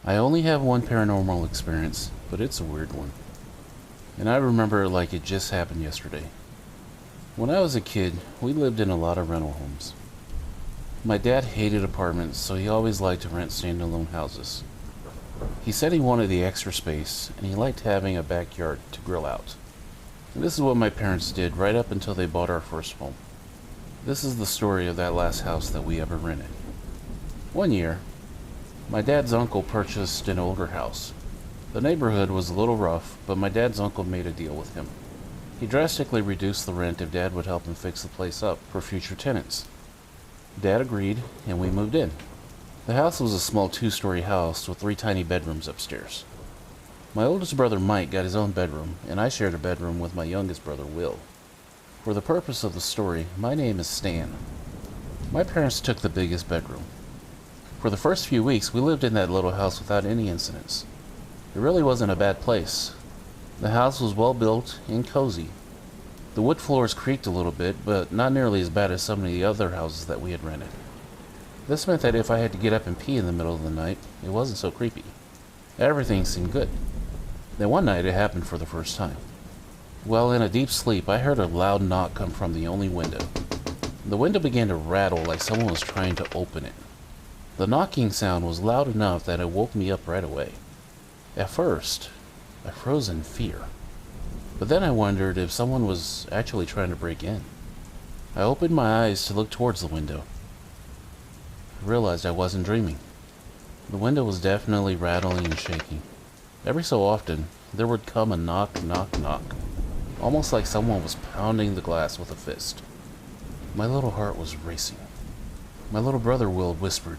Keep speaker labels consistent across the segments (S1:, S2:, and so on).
S1: I only have one paranormal experience, but it's a weird one. And I remember it like it just happened yesterday. When I was a kid, we lived in a lot of rental homes. My dad hated apartments, so he always liked to rent standalone houses. He said he wanted the extra space, and he liked having a backyard to grill out. And this is what my parents did right up until they bought our first home. This is the story of that last house that we ever rented. One year, my dad's uncle purchased an older house. The neighborhood was a little rough, but my dad's uncle made a deal with him. He drastically reduced the rent if Dad would help him fix the place up for future tenants. Dad agreed, and we moved in. The house was a small 2-story house with 3 tiny bedrooms upstairs. My oldest brother Mike got his own bedroom, and I shared a bedroom with my youngest brother Will. For the purpose of the story, my name is Stan. My parents took the biggest bedroom. For the first few weeks, we lived in that little house without any incidents. It really wasn't a bad place. The house was well built and cozy. The wood floors creaked a little bit, but not nearly as bad as some of the other houses that we had rented. This meant that if I had to get up and pee in the middle of the night, it wasn't so creepy. Everything seemed good. Then one night it happened for the first time. While in a deep sleep, I heard a loud knock come from the only window. The window began to rattle like someone was trying to open it. The knocking sound was loud enough that it woke me up right away. At first, I froze in fear. But then I wondered if someone was actually trying to break in. I opened my eyes to look towards the window. I realized I wasn't dreaming. The window was definitely rattling and shaking. Every so often, there would come a knock, knock, knock, almost like someone was pounding the glass with a fist. My little heart was racing. My little brother Will whispered,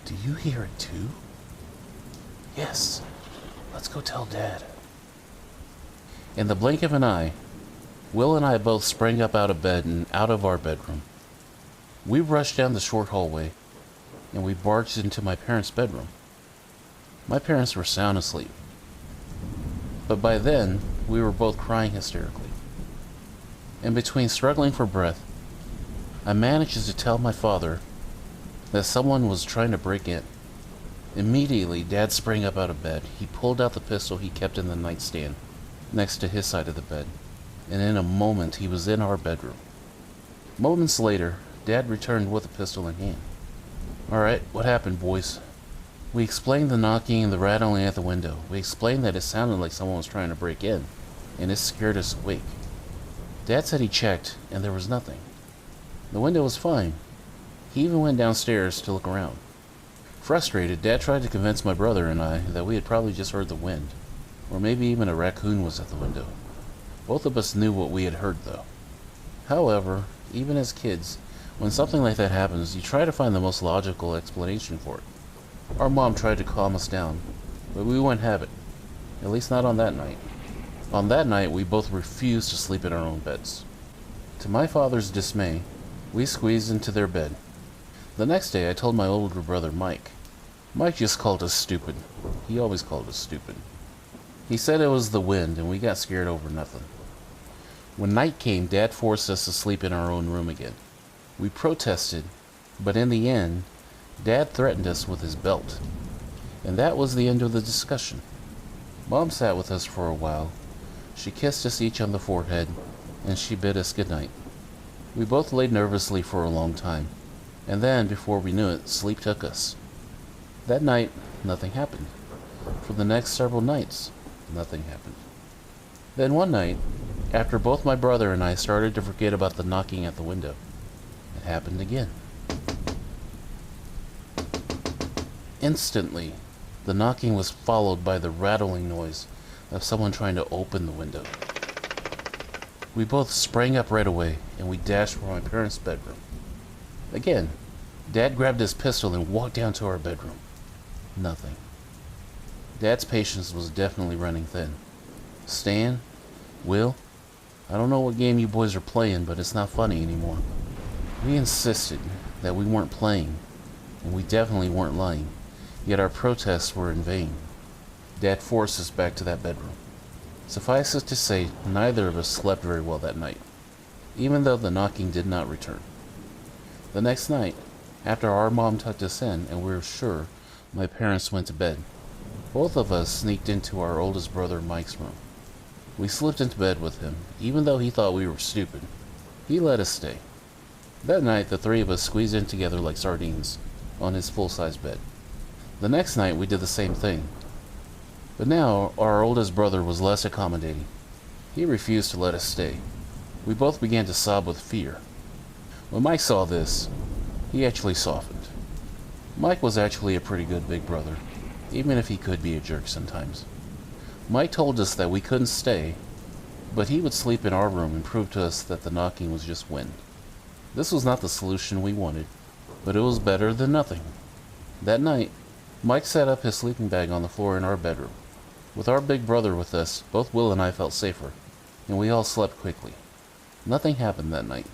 S1: "Do you hear it too?" "Yes. Let's go tell Dad." In the blink of an eye, Will and I both sprang up out of bed and out of our bedroom. We rushed down the short hallway, and we barged into my parents' bedroom. My parents were sound asleep. But by then, we were both crying hysterically. In between struggling for breath, I managed to tell my father that someone was trying to break in. Immediately, Dad sprang up out of bed. He pulled out the pistol he kept in the nightstand next to his side of the bed, and in a moment he was in our bedroom. Moments later, Dad returned with a pistol in hand. "Alright, what happened, boys?" We explained the knocking and the rattling at the window. We explained that it sounded like someone was trying to break in, and it scared us awake. Dad said he checked, and there was nothing. The window was fine. He even went downstairs to look around. Frustrated, Dad tried to convince my brother and I that we had probably just heard the wind, or maybe even a raccoon was at the window. Both of us knew what we had heard, though. However, even as kids, when something like that happens, you try to find the most logical explanation for it. Our mom tried to calm us down, but we wouldn't have it. At least not on that night. On that night, we both refused to sleep in our own beds. To my father's dismay, we squeezed into their bed. The next day, I told my older brother, Mike. Mike just called us stupid. He always called us stupid. He said it was the wind, and we got scared over nothing. When night came, Dad forced us to sleep in our own room again. We protested, but in the end, Dad threatened us with his belt. And that was the end of the discussion. Mom sat with us for a while. She kissed us each on the forehead, and she bid us good night. We both lay nervously for a long time, and then, before we knew it, sleep took us. That night, nothing happened. For the next several nights, nothing happened. Then one night, after both my brother and I started to forget about the knocking at the window, it happened again. Instantly, the knocking was followed by the rattling noise of someone trying to open the window. We both sprang up right away, and we dashed for my parents' bedroom. Again, Dad grabbed his pistol and walked down to our bedroom. Nothing. Dad's patience was definitely running thin. "Stan? Will? I don't know what game you boys are playing, but it's not funny anymore." We insisted that we weren't playing, and we definitely weren't lying, yet our protests were in vain. Dad forced us back to that bedroom. Suffice it to say, neither of us slept very well that night, even though the knocking did not return. The next night, after our mom tucked us in and we were sure My parents went to bed. Both of us sneaked into our oldest brother Mike's room. We slipped into bed with him, even though he thought we were stupid. He let us stay. That night, the three of us squeezed in together like sardines on his full-size bed. The next night, we did the same thing. But now, our oldest brother was less accommodating. He refused to let us stay. We both began to sob with fear. When Mike saw this, he actually softened. Mike was actually a pretty good big brother, even if he could be a jerk sometimes. Mike told us that we couldn't stay, but he would sleep in our room and prove to us that the knocking was just wind. This was not the solution we wanted, but it was better than nothing. That night, Mike set up his sleeping bag on the floor in our bedroom. With our big brother with us, both Will and I felt safer, and we all slept quickly. Nothing happened that night.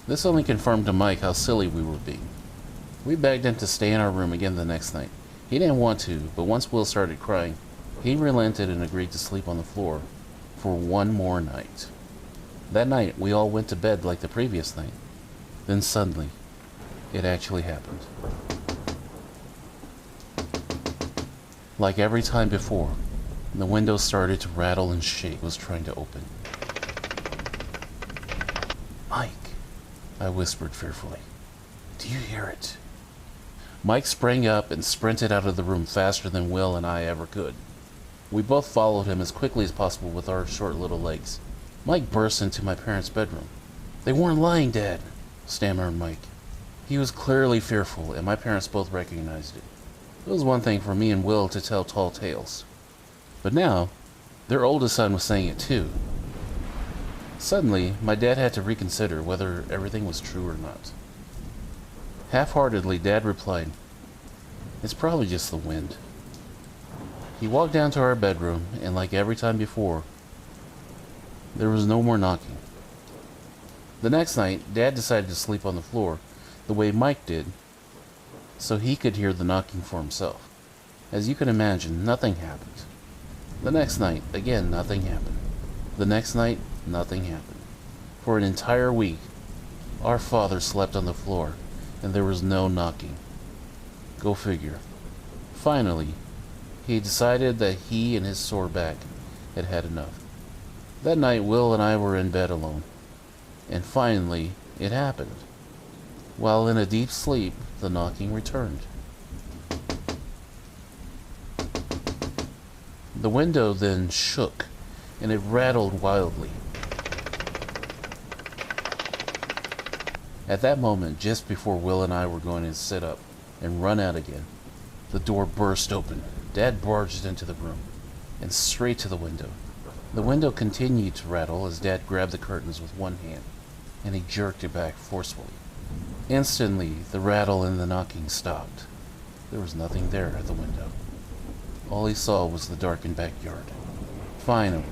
S1: This only confirmed to Mike how silly we were being. We begged him to stay in our room again the next night. He didn't want to, but once Will started crying, he relented and agreed to sleep on the floor for one more night. That night, we all went to bed like the previous night. Then suddenly, it actually happened. Like every time before, the window started to rattle and shake. It was trying to open. "Mike," I whispered fearfully. "Do you hear it?" Mike sprang up and sprinted out of the room faster than Will and I ever could. We both followed him as quickly as possible with our short little legs. Mike burst into my parents' bedroom. "They weren't lying, Dad," stammered Mike. He was clearly fearful, and my parents both recognized it. It was one thing for me and Will to tell tall tales, but now, their oldest son was saying it too. Suddenly, my dad had to reconsider whether everything was true or not. Half-heartedly, Dad replied, "It's probably just the wind." He walked down to our bedroom, and like every time before, there was no more knocking. The next night, Dad decided to sleep on the floor, the way Mike did, so he could hear the knocking for himself. As you can imagine, nothing happened. The next night, again, nothing happened. The next night, nothing happened. For an entire week, our father slept on the floor, and there was no knocking. Go figure. Finally, he decided that he and his sore back had had enough. That night, Will and I were in bed alone. And finally, it happened. While in a deep sleep, the knocking returned. The window then shook, and it rattled wildly. At that moment, just before Will and I were going to sit up and run out again, the door burst open. Dad barged into the room and straight to the window. The window continued to rattle as Dad grabbed the curtains with one hand, and he jerked it back forcefully. Instantly, the rattle and the knocking stopped. There was nothing there at the window. All he saw was the darkened backyard. Finally,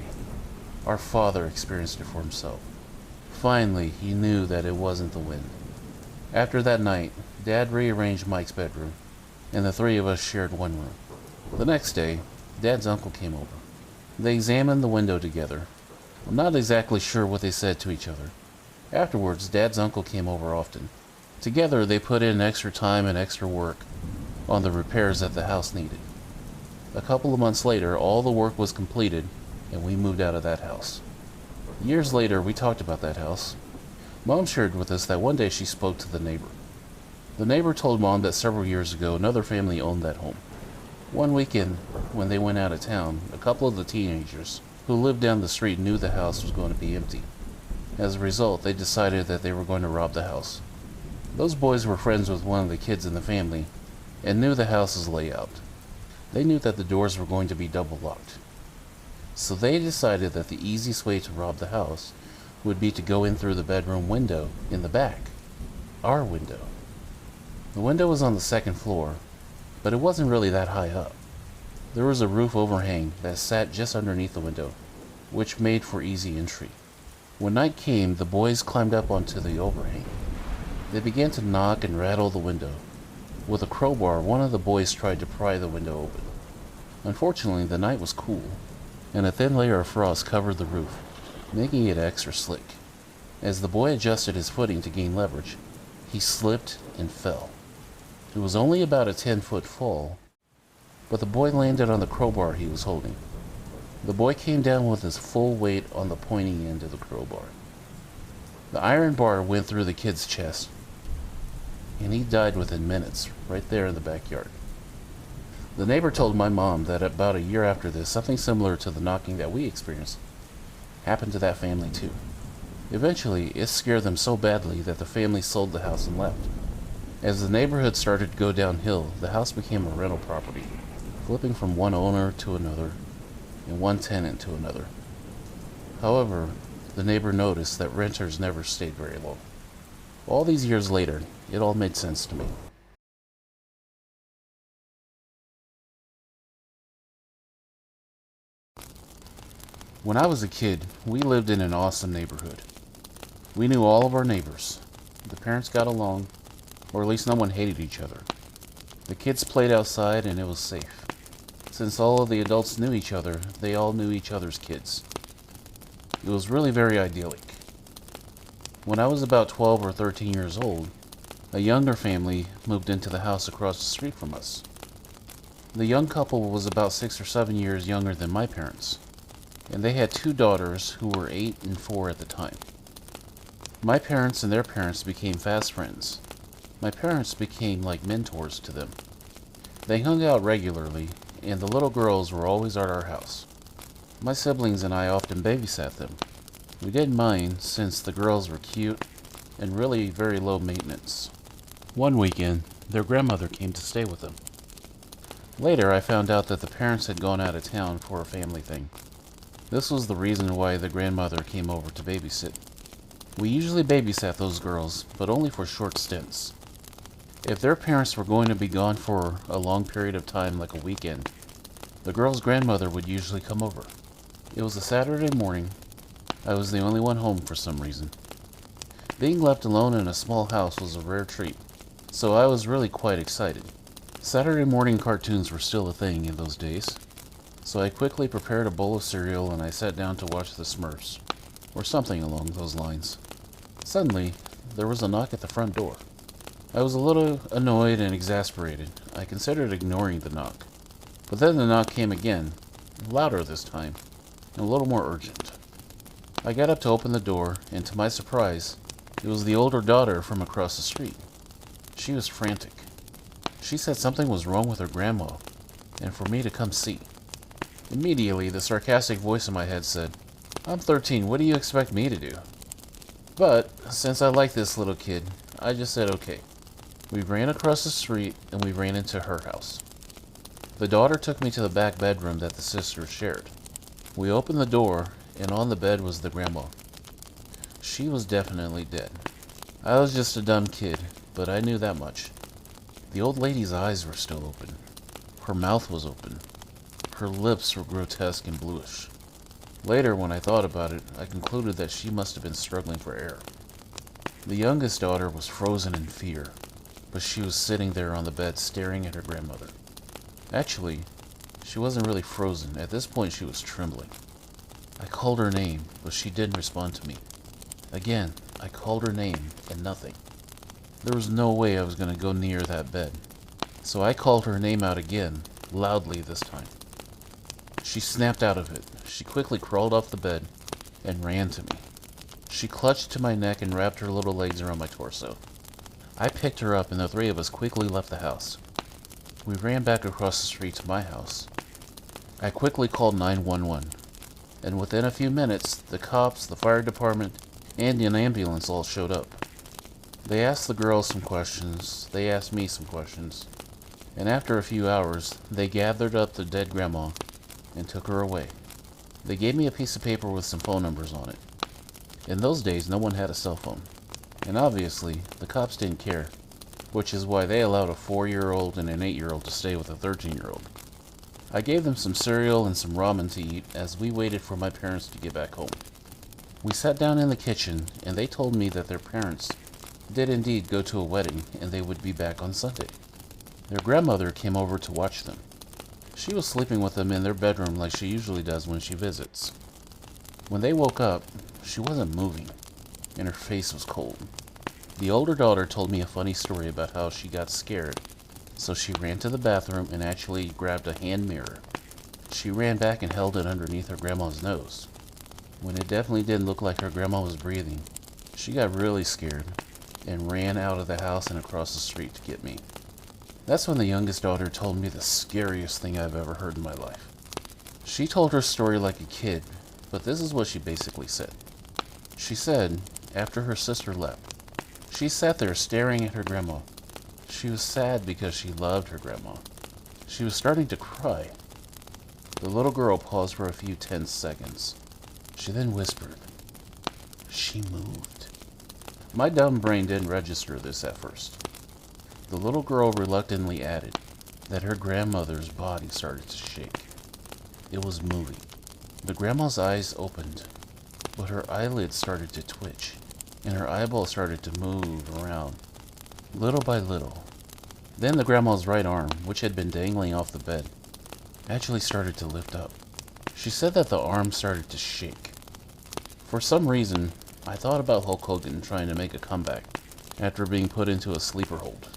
S1: our father experienced it for himself. Finally, he knew that it wasn't the wind. After that night, Dad rearranged Mike's bedroom, and the three of us shared one room. The next day, Dad's uncle came over. They examined the window together. I'm not exactly sure what they said to each other. Afterwards, Dad's uncle came over often. Together, they put in extra time and extra work on the repairs that the house needed. A couple of months later, all the work was completed, and we moved out of that house. Years later, we talked about that house. Mom shared with us that one day she spoke to the neighbor. The neighbor told Mom that several years ago, another family owned that home. One weekend, when they went out of town, a couple of the teenagers who lived down the street knew the house was going to be empty. As a result, they decided that they were going to rob the house. Those boys were friends with one of the kids in the family and knew the house's layout. They knew that the doors were going to be double locked. So they decided that the easiest way to rob the house would be to go in through the bedroom window in the back. Our window. The window was on the second floor, but it wasn't really that high up. There was a roof overhang that sat just underneath the window, which made for easy entry. When night came, the boys climbed up onto the overhang. They began to knock and rattle the window. With a crowbar, one of the boys tried to pry the window open. Unfortunately, the night was cool, and a thin layer of frost covered the roof, making it extra slick. As the boy adjusted his footing to gain leverage, he slipped and fell. It was only about a 10-foot fall, but the boy landed on the crowbar he was holding. The boy came down with his full weight on the pointy end of the crowbar. The iron bar went through the kid's chest, and he died within minutes, right there in the backyard. The neighbor told my mom that about a year after this, something similar to the knocking that we experienced happened to that family too. Eventually, it scared them so badly that the family sold the house and left. As the neighborhood started to go downhill, the house became a rental property, flipping from one owner to another and one tenant to another. However, the neighbor noticed that renters never stayed very long. All these years later, it all made sense to me. When I was a kid, we lived in an awesome neighborhood. We knew all of our neighbors. The parents got along, or at least no one hated each other. The kids played outside and it was safe. Since all of the adults knew each other, they all knew each other's kids. It was really very idyllic. When I was about 12 or 13 years old, a younger family moved into the house across the street from us. The young couple was about 6 or 7 years younger than my parents, and they had 2 daughters who were 8 and 4 at the time. My parents and their parents became fast friends. My parents became like mentors to them. They hung out regularly, and the little girls were always at our house. My siblings and I often babysat them. We didn't mind since the girls were cute and really very low maintenance. One weekend, their grandmother came to stay with them. Later, I found out that the parents had gone out of town for a family thing. This was the reason why the grandmother came over to babysit. We usually babysat those girls, but only for short stints. If their parents were going to be gone for a long period of time, like a weekend, the girl's grandmother would usually come over. It was a Saturday morning. I was the only one home for some reason. Being left alone in a small house was a rare treat, so I was really quite excited. Saturday morning cartoons were still a thing in those days, so I quickly prepared a bowl of cereal and I sat down to watch the Smurfs, or something along those lines. Suddenly, there was a knock at the front door. I was a little annoyed and exasperated. I considered ignoring the knock. But then the knock came again, louder this time, and a little more urgent. I got up to open the door, and to my surprise, it was the older daughter from across the street. She was frantic. She said something was wrong with her grandma, and for me to come see. Immediately, the sarcastic voice in my head said, "I'm 13, what do you expect me to do?" But, since I liked this little kid, I just said okay. We ran across the street, and we ran into her house. The daughter took me to the back bedroom that the sisters shared. We opened the door, and on the bed was the grandma. She was definitely dead. I was just a dumb kid, but I knew that much. The old lady's eyes were still open. Her mouth was open. Her lips were grotesque and bluish. Later, when I thought about it, I concluded that she must have been struggling for air. The youngest daughter was frozen in fear, but she was sitting there on the bed staring at her grandmother. Actually, she wasn't really frozen. At this point, she was trembling. I called her name, but she didn't respond to me. Again, I called her name, and nothing. There was no way I was going to go near that bed. So I called her name out again, loudly this time. She snapped out of it. She quickly crawled off the bed and ran to me. She clutched to my neck and wrapped her little legs around my torso. I picked her up and the 3 of us quickly left the house. We ran back across the street to my house. I quickly called 911, and within a few minutes, the cops, the fire department, and an ambulance all showed up. They asked the girls some questions, they asked me some questions, and after a few hours, they gathered up the dead grandma and took her away. They gave me a piece of paper with some phone numbers on it. In those days, no one had a cell phone, and obviously, the cops didn't care, which is why they allowed a 4-year-old and an 8-year-old to stay with a 13-year-old. I gave them some cereal and some ramen to eat as we waited for my parents to get back home. We sat down in the kitchen, and they told me that their parents did indeed go to a wedding, and they would be back on Sunday. Their grandmother came over to watch them. She was sleeping with them in their bedroom like she usually does when she visits. When they woke up, she wasn't moving, and her face was cold. The older daughter told me a funny story about how she got scared So she ran to the bathroom and actually grabbed a hand mirror. She ran back and held it underneath her grandma's nose. When it definitely didn't look like her grandma was breathing, she got really scared and ran out of the house and across the street to get me. That's when the youngest daughter told me the scariest thing I've ever heard in my life. She told her story like a kid, but this is what she basically said. She said, after her sister left, she sat there staring at her grandma. She was sad because she loved her grandma. She was starting to cry. The little girl paused for a few tense seconds. She then whispered, "She moved." My dumb brain didn't register this at first. The little girl reluctantly added that her grandmother's body started to shake. It was moving. The grandma's eyes opened, but her eyelids started to twitch, and her eyeballs started to move around, little by little. Then the grandma's right arm, which had been dangling off the bed, actually started to lift up. She said that the arm started to shake. For some reason, I thought about Hulk Hogan trying to make a comeback after being put into a sleeper hold.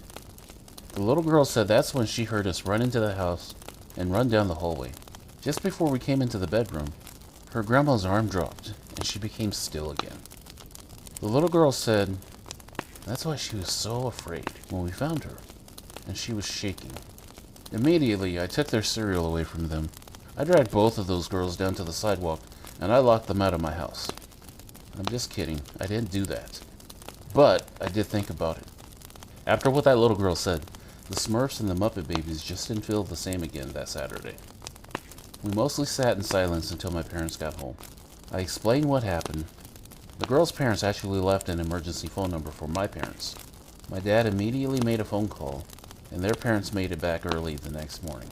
S1: The little girl said that's when she heard us run into the house and run down the hallway. Just before we came into the bedroom, her grandma's arm dropped and she became still again. The little girl said that's why she was so afraid when we found her, and she was shaking. Immediately, I took their cereal away from them. I dragged both of those girls down to the sidewalk and I locked them out of my house. I'm just kidding, I didn't do that. But I did think about it. After what that little girl said, the Smurfs and the Muppet Babies just didn't feel the same again that Saturday. We mostly sat in silence until my parents got home. I explained what happened. The girls' parents actually left an emergency phone number for my parents. My dad immediately made a phone call, and their parents made it back early the next morning.